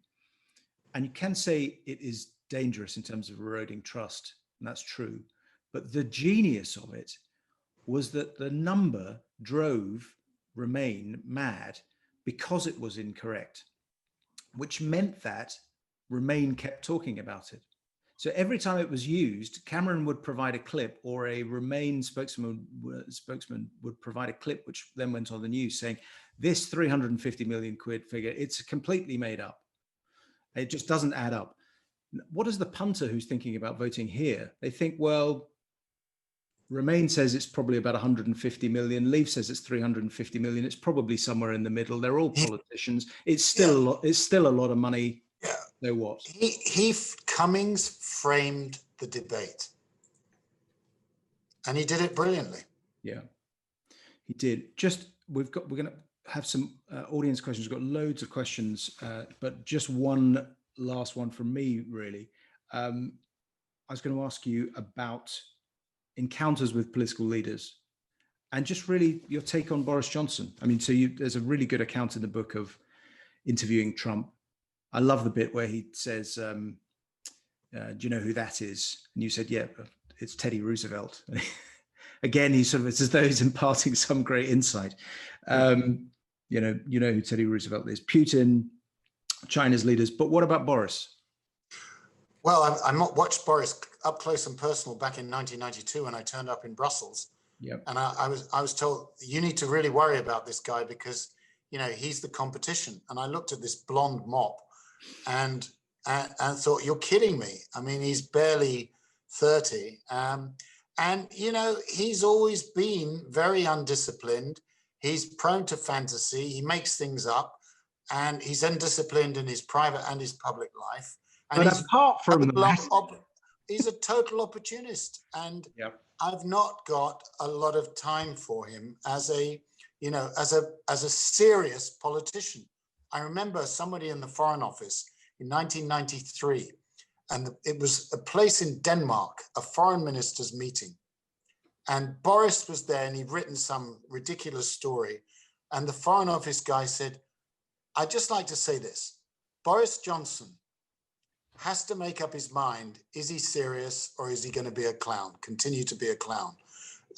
and you can say it is dangerous in terms of eroding trust, and that's true, but the genius of it was that the number drove Remain mad because it was incorrect, which meant that Remain kept talking about it. So every time it was used, Cameron would provide a clip, or a Remain spokesman would provide a clip, which then went on the news saying, this 350 million quid figure, it's completely made up. It just doesn't add up. What does the punter who's thinking about voting here? They think, well, Remain says it's probably about 150 million. Leave says it's 350 million. It's probably somewhere in the middle. They're all politicians. It's still a lot. It's still a lot of money. Yeah. So what? Cummings framed the debate, and he did it brilliantly. Yeah, he did. We're going to have some audience questions. We've got loads of questions, but just one last one from me, really. I was going to ask you about encounters with political leaders and just really your take on Boris Johnson. I mean, there's a really good account in the book of interviewing Trump. I love the bit where he says, do you know who that is? And you said, yeah, it's Teddy Roosevelt. Again, it's as though he's imparting some great insight. You know who Teddy Roosevelt is. Putin, China's leaders. But what about Boris? Well, I watched Boris up close and personal back in 1992 when I turned up in Brussels. Yep. And I was told, you need to really worry about this guy because, you know, he's the competition. And I looked at this blonde mop and thought, you're kidding me. I mean, he's barely 30. And, you know, he's always been very undisciplined. He's prone to fantasy. He makes things up, and he's undisciplined in his private and his public life. And but apart from he's a total opportunist, and yep. I've not got a lot of time for him as a serious politician. I remember somebody in the Foreign Office in 1993, and it was a place in Denmark, a foreign minister's meeting. And Boris was there, and he'd written some ridiculous story. And the Foreign Office guy said, I'd just like to say this, Boris Johnson has to make up his mind. Is he serious, or is he going to be a clown, continue to be a clown?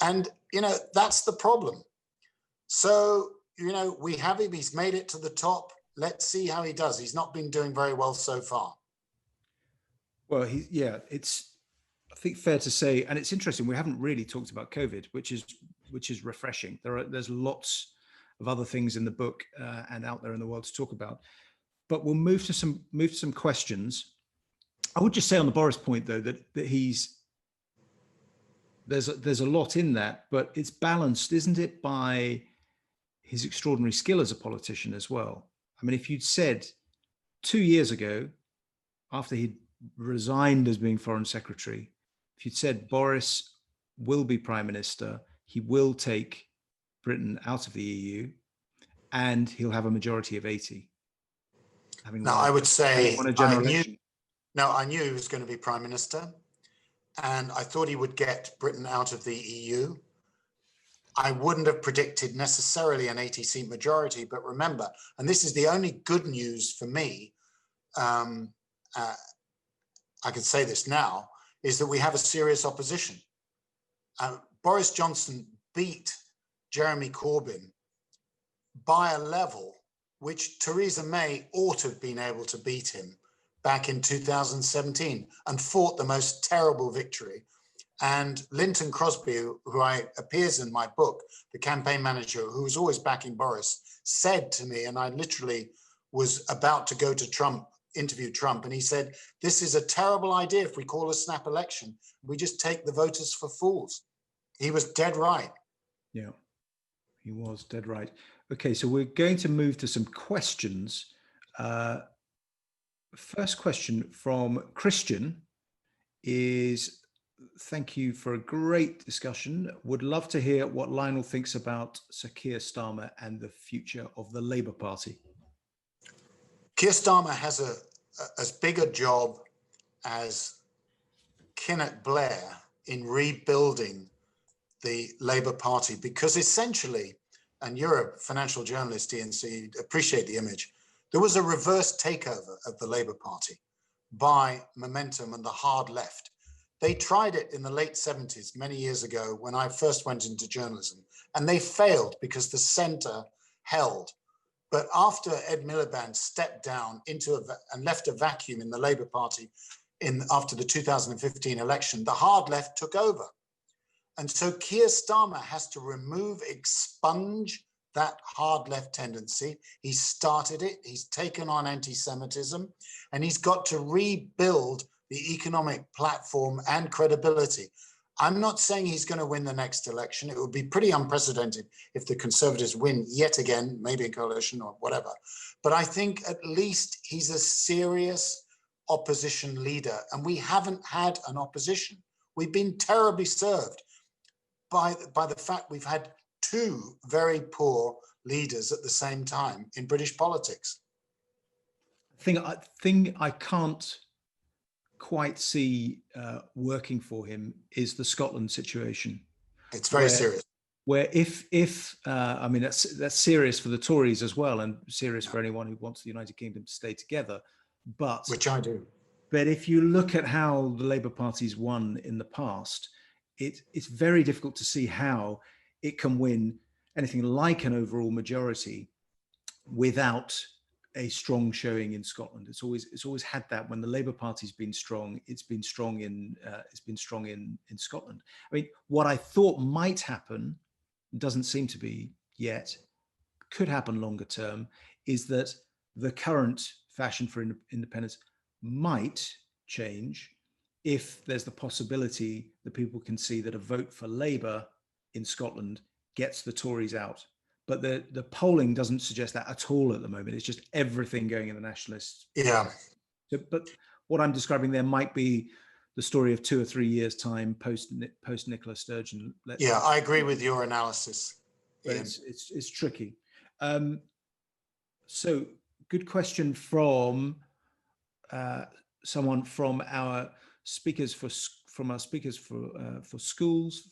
And, you know, that's the problem. So, you know, we have him. He's made it to the top. Let's see how he does. He's not been doing very well so far. Well, it's, I think, fair to say, and it's interesting. We haven't really talked about COVID, which is refreshing. There's lots of other things in the book and out there in the world to talk about. But we'll move to some questions. I would just say on the Boris point, though, that there's a lot in that, but it's balanced, isn't it, by his extraordinary skill as a politician as well. I mean, if you'd said 2 years ago, after he'd resigned as being Foreign Secretary, if you'd said Boris will be Prime Minister, he will take Britain out of the EU, and he'll have a majority of 80. Now, I would say I knew he was going to be Prime Minister, and I thought he would get Britain out of the EU. I wouldn't have predicted necessarily an 80-seat majority, but remember, and this is the only good news for me, I can say this now, is that we have a serious opposition. Boris Johnson beat Jeremy Corbyn by a level which Theresa May ought to have been able to beat him back in 2017 and fought the most terrible victory. And Linton Crosby, who appears in my book, the campaign manager who was always backing Boris, said to me, and I literally was about to go to Trump, interview Trump, and he said, this is a terrible idea if we call a snap election. We just take the voters for fools. He was dead right. Yeah, he was dead right. Okay, so we're going to move to some questions. First question from Christian is, thank you for a great discussion. Would love to hear what Lionel thinks about Sir Keir Starmer and the future of the Labour Party. Keir Starmer has as big a job as Kenneth Blair in rebuilding the Labour Party, because essentially, and you're a financial journalist, Ian, so you appreciate the image, there was a reverse takeover of the Labour Party by Momentum and the hard left. They tried it in the late 70s, many years ago, when I first went into journalism, and they failed because the centre held. But after Ed Miliband stepped down and left a vacuum in the Labour Party after the 2015 election, the hard left took over. And so Keir Starmer has to expunge that hard left tendency. He started it, he's taken on anti-Semitism, and he's got to rebuild the economic platform and credibility. I'm not saying he's going to win the next election. It would be pretty unprecedented if the Conservatives win yet again, maybe a coalition or whatever. But I think at least he's a serious opposition leader, and we haven't had an opposition. We've been terribly served by the fact we've had two very poor leaders at the same time in British politics. I can't quite see working for him is the Scotland situation. It's very serious. Where if I mean, that's serious for the Tories as well, and serious for anyone who wants the United Kingdom to stay together. But which I do. But if you look at how the Labour Party's won in the past, it's very difficult to see how it can win anything like an overall majority without a strong showing in Scotland. It's always had that. When the Labour Party's been strong, it's been strong in Scotland. I mean, what I thought might happen, doesn't seem to be yet, could happen longer term, is that the current fashion for independence might change if there's the possibility that people can see that a vote for Labour in Scotland gets the Tories out. But the polling doesn't suggest that at all at the moment. It's just everything going in the nationalists. Yeah. So, but what I'm describing there might be the story of 2 or 3 years' time post Nicola Sturgeon. Yeah, I agree with your analysis. But it's tricky. So, good question from someone from our speakers for schools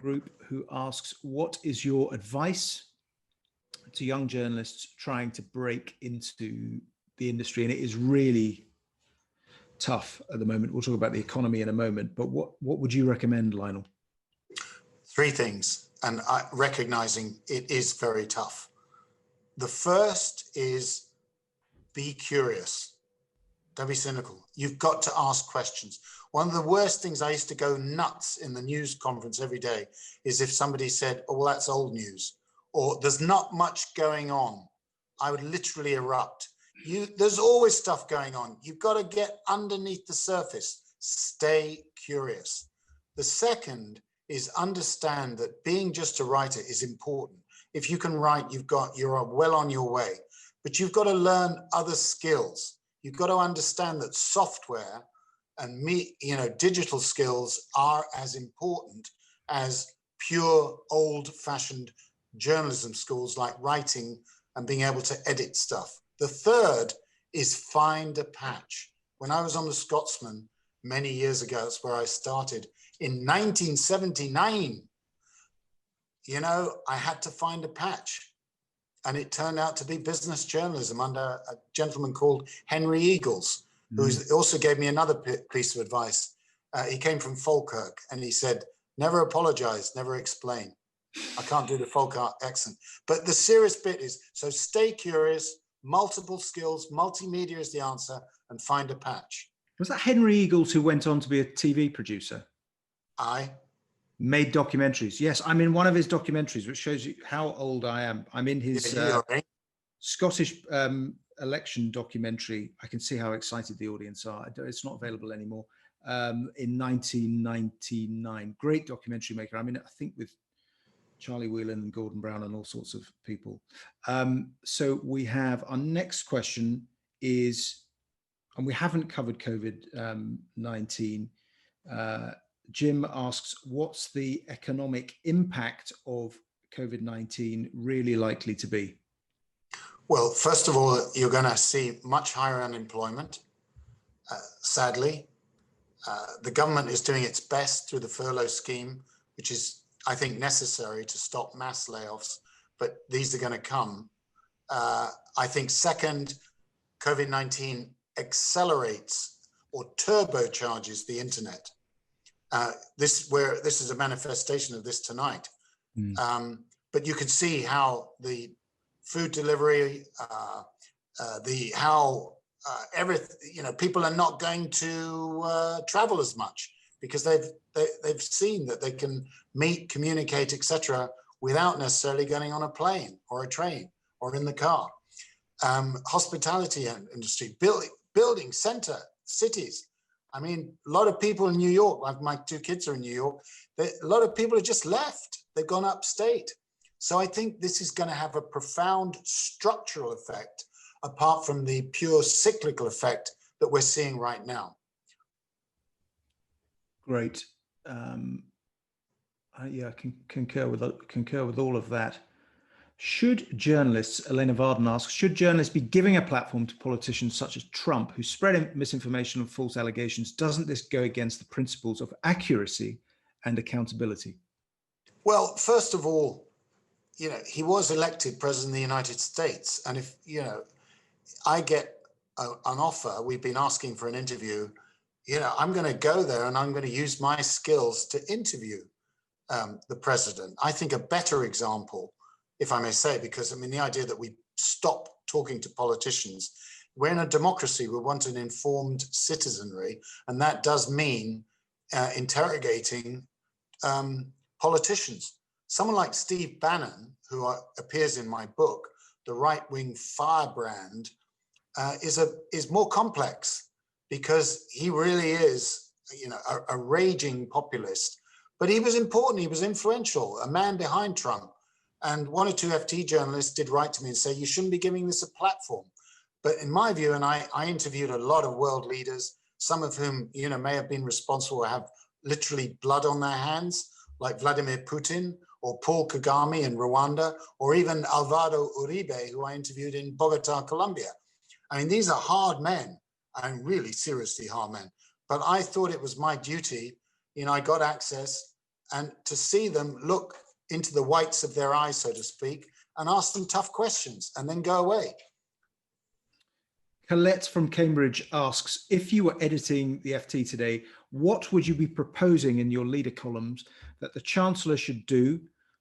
group, who asks, what is your advice to young journalists trying to break into the industry? And it is really tough at the moment. We'll talk about the economy in a moment, but what would you recommend, Lionel? 3 things. and recognizing it is very tough. The first is be curious. Don't be cynical. You've got to ask questions. One of the worst things, I used to go nuts in the news conference every day, is if somebody said, oh, well, that's old news, or there's not much going on. I would literally erupt. There's always stuff going on. You've got to get underneath the surface. Stay curious. The second is understand that being just a writer is important. If you can write, you're well on your way, but you've got to learn other skills. You've got to understand that software and digital skills are as important as pure old-fashioned journalism skills like writing and being able to edit stuff. The third is find a patch. When I was on The Scotsman many years ago, that's where I started, in 1979, I had to find a patch. And it turned out to be business journalism under a gentleman called Henry Eagles, who also gave me another piece of advice. He came from Falkirk, and he said, never apologize, never explain. I can't do the Falkirk accent. But the serious bit is, so stay curious, multiple skills, multimedia is the answer, and find a patch. Was that Henry Eagles who went on to be a TV producer? Aye. Made documentaries. Yes, I'm in one of his documentaries, which shows you how old I am. I'm in his Scottish election documentary. I can see how excited the audience are. It's not available anymore. In 1999, great documentary maker. I mean, I think with Charlie Whelan and Gordon Brown and all sorts of people. So we have our next question is, and we haven't covered COVID-19. Jim asks, what's the economic impact of COVID-19 really likely to be? Well, first of all, you're going to see much higher unemployment, sadly. The government is doing its best through the furlough scheme, which is, I think, necessary to stop mass layoffs, but these are going to come. I think second, COVID-19 accelerates or turbocharges the internet. This is a manifestation of this tonight. But you can see how the food delivery, people are not going to travel as much because they've seen that they can meet, communicate, etc., without necessarily getting on a plane or a train or in the car. Hospitality industry, building center, cities. I mean, a lot of people in New York, like my two kids are in New York, a lot of people have just left. They've gone upstate. So I think this is going to have a profound structural effect, apart from the pure cyclical effect that we're seeing right now. Great. Yeah, I can concur with all of that. Should journalists, Elena Varden asks, should journalists be giving a platform to politicians such as Trump, who spread misinformation and false allegations? Doesn't this go against the principles of accuracy and accountability? Well, first of all, he was elected president of the United States. And if, I get an offer, we've been asking for an interview, I'm going to go there and I'm going to use my skills to interview the president. I think a better example, if I may say, because the idea that we stop talking to politicians, we're in a democracy, we want an informed citizenry, and that does mean interrogating politicians. Someone like Steve Bannon, who appears in my book, The Right-Wing Firebrand, is more complex because he really is, a raging populist. But he was important, he was influential, a man behind Trump. And one or two FT journalists did write to me and say, you shouldn't be giving this a platform. But in my view, and I interviewed a lot of world leaders, some of whom, may have been responsible or have literally blood on their hands, like Vladimir Putin or Paul Kagame in Rwanda, or even Alvaro Uribe, who I interviewed in Bogota, Colombia. These are hard men, and really seriously hard men. But I thought it was my duty, I got access, and to see them look into the whites of their eyes, so to speak, and ask them tough questions and then go away. Colette from Cambridge asks, if you were editing the FT today, what would you be proposing in your leader columns that the Chancellor should do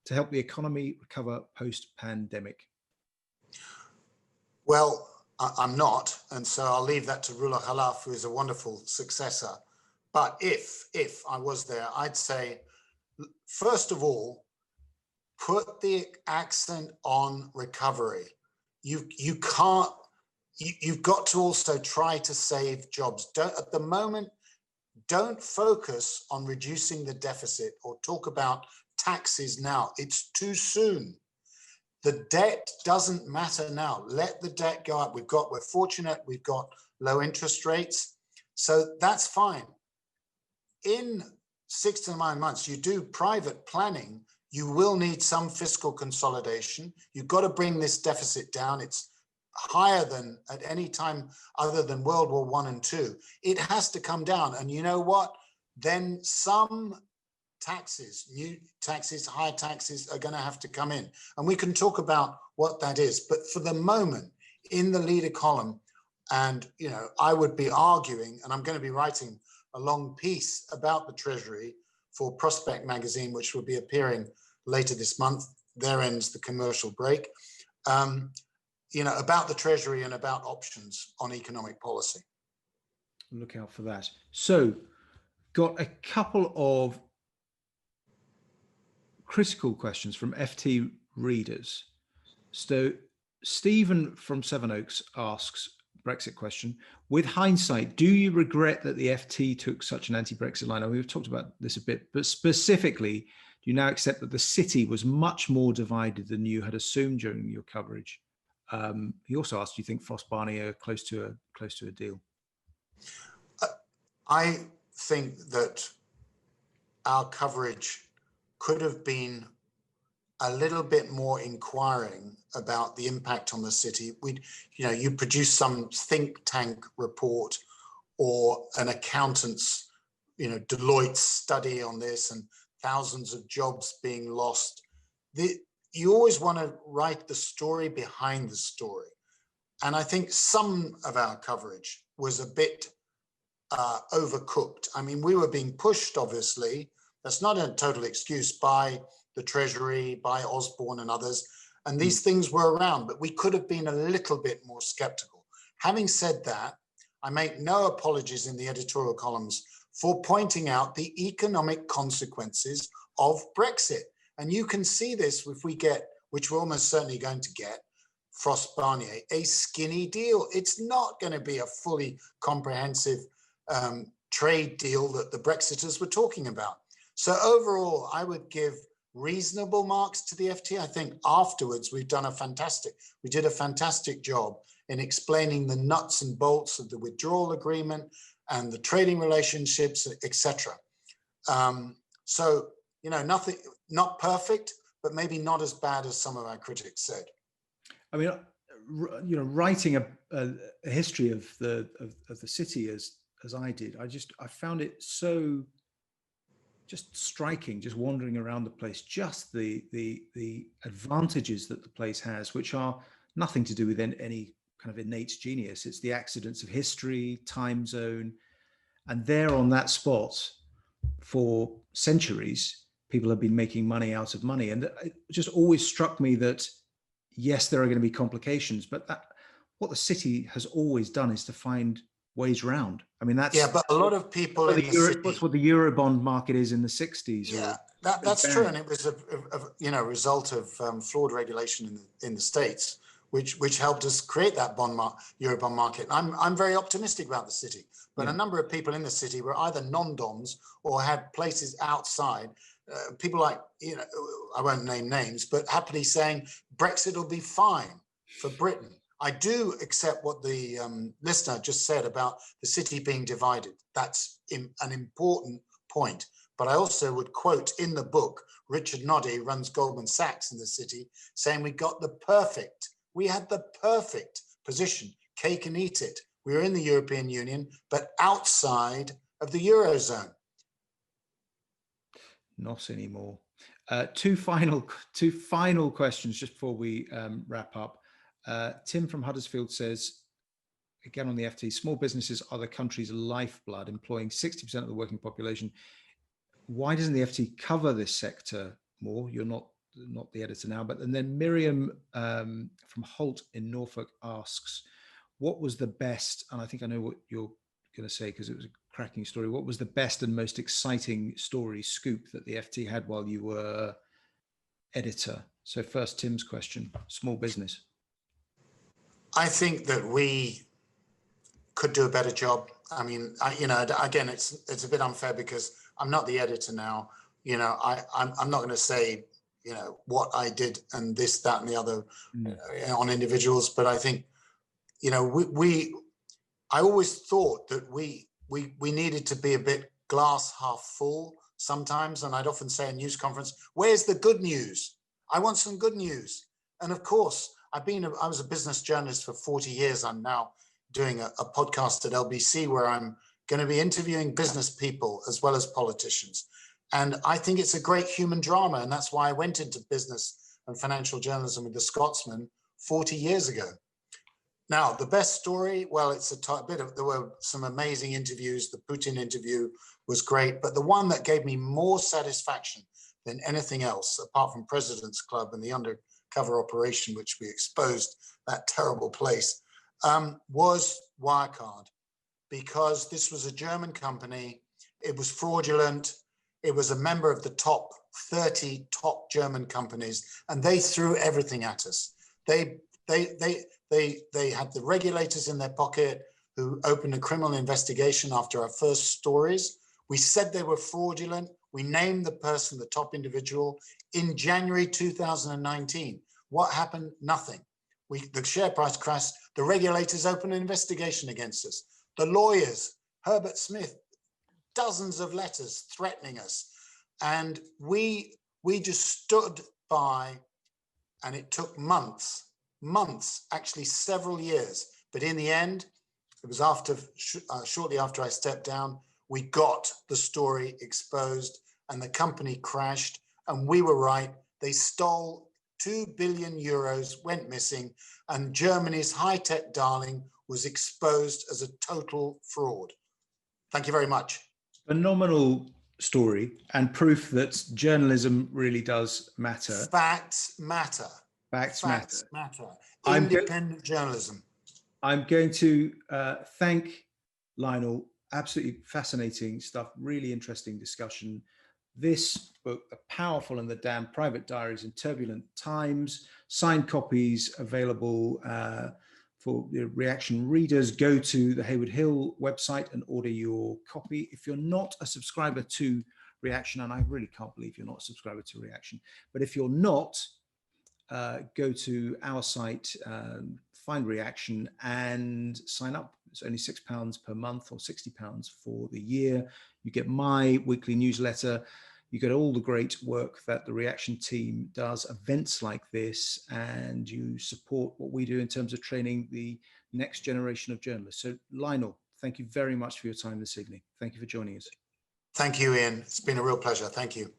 to help the economy recover post-pandemic? Well, I'm not, and so I'll leave that to Rula Khalaf, who is a wonderful successor. But if I was there, I'd say, first of all, put the accent on recovery. You've got to also try to save jobs. At the moment, don't focus on reducing the deficit or talk about taxes now. It's too soon. The debt doesn't matter now. Let the debt go up. We're fortunate, we've got low interest rates. So that's fine. In 6 to 9 months, you do private planning, you will need some fiscal consolidation. You've got to bring this deficit down. It's higher than at any time other than World War I and II. It has to come down. And you know what? Then some taxes, new taxes, higher taxes are going to have to come in. And we can talk about what that is. But for the moment, in the leader column, and I would be arguing, and I'm going to be writing a long piece about the Treasury for Prospect magazine, which will be appearing later this month. There ends the commercial break. About the Treasury and about options on economic policy. Look out for that. So, got a couple of critical questions from FT readers. So, Stephen from Sevenoaks asks, Brexit question, with hindsight, do you regret that the FT took such an anti-Brexit line? We've talked about this a bit, but specifically, do you now accept that the city was much more divided than you had assumed during your coverage? He also asked, do you think Frost Barney are close to a deal? I think that our coverage could have been a little bit more inquiring about the impact on the city. You produce some think tank report or an accountant's, Deloitte's study on this and thousands of jobs being lost. You always want to write the story behind the story. And I think some of our coverage was a bit overcooked. I mean, we were being pushed, obviously. That's not a total excuse by the Treasury, by Osborne and others. And these things were around, but we could have been a little bit more skeptical. Having said that, I make no apologies in the editorial columns for pointing out the economic consequences of Brexit. And you can see this if we get, which we're almost certainly going to get, Frost Barnier, a skinny deal. It's not going to be a fully comprehensive trade deal that the Brexiters were talking about. So overall, I would give reasonable marks to the FT. I think afterwards we did a fantastic job in explaining the nuts and bolts of the withdrawal agreement and the trading relationships, etc. Nothing, not perfect, but maybe not as bad as some of our critics said. I mean, writing a history of the city as I did, I found it so just striking, just wandering around the place, just the advantages that the place has, which are nothing to do with any kind of innate genius. It's the accidents of history, time zone, and there on that spot for centuries, people have been making money out of money. And it just always struck me that, yes, there are going to be complications, but what the city has always done is to find ways round. I mean, that's but a lot of people in the city. That's what the Eurobond market is in the 60s. Yeah, that's true, and it was a result of flawed regulation in the States, which helped us create that Eurobond market. I'm very optimistic about the city, but a number of people in the city were either non-doms or had places outside. People like, I won't name names, but happily saying Brexit will be fine for Britain. I do accept what the listener just said about the city being divided. That's an important point. But I also would quote in the book, Richard Noddy runs Goldman Sachs in the city, saying we had the perfect position, cake and eat it. We were in the European Union, but outside of the Eurozone. Not anymore. Two final questions just before we wrap up. Tim from Huddersfield says, again on the FT, small businesses are the country's lifeblood, employing 60% of the working population. Why doesn't the FT cover this sector more? You're not not the editor now, but and then Miriam from Holt in Norfolk asks, what was the best, and I think I know what you're going to say because it was a cracking story, what was the best and most exciting story scoop that the FT had while you were editor? So first, Tim's question, small business. I think that we could do a better job. I mean, again, it's a bit unfair because I'm not the editor now. I'm not going to say, what I did and this, that, and the other on individuals. But I think, I always thought that we needed to be a bit glass half full sometimes. And I'd often say in news conference, where's the good news? I want some good news. And of course, I was a business journalist for 40 years. I'm now doing a podcast at LBC where I'm going to be interviewing business people as well as politicians. And I think it's a great human drama. And that's why I went into business and financial journalism with the Scotsman 40 years ago. Now, the best story, well, it's there were some amazing interviews. The Putin interview was great, but the one that gave me more satisfaction than anything else, apart from President's Club and the undercover operation, which we exposed that terrible place, was Wirecard, because this was a German company. It was fraudulent. It was a member of the top 30 top German companies, and they threw everything at us. They had the regulators in their pocket who opened a criminal investigation after our first stories. We said they were fraudulent. We named the person, the top individual, in January 2019. What happened? Nothing. The share price crashed. The regulators opened an investigation against us. The lawyers, Herbert Smith, dozens of letters threatening us. And we just stood by, and it took months, actually several years. But in the end, it was shortly after I stepped down, we got the story exposed and the company crashed, and we were right. They stole 2 billion euros, went missing, and Germany's high-tech darling was exposed as a total fraud. Thank you very much. Phenomenal story and proof that journalism really does matter. Facts matter. Facts matter. Independent journalism. I'm going to thank Lionel. Absolutely fascinating stuff. Really interesting discussion. This book, The Powerful and the Damned, Private Diaries in Turbulent Times, signed copies available for the Reaction readers. Go to the Haywood Hill website and order your copy. If you're not a subscriber to Reaction, and I really can't believe you're not a subscriber to Reaction, but if you're not, go to our site, find Reaction and sign up. It's only £6 per month or £60 for the year. You get my weekly newsletter. You get all the great work that the Reaction team does, events like this, and you support what we do in terms of training the next generation of journalists. So Lionel, thank you very much for your time this evening. Thank you for joining us. Thank you, Ian. It's been a real pleasure. Thank you.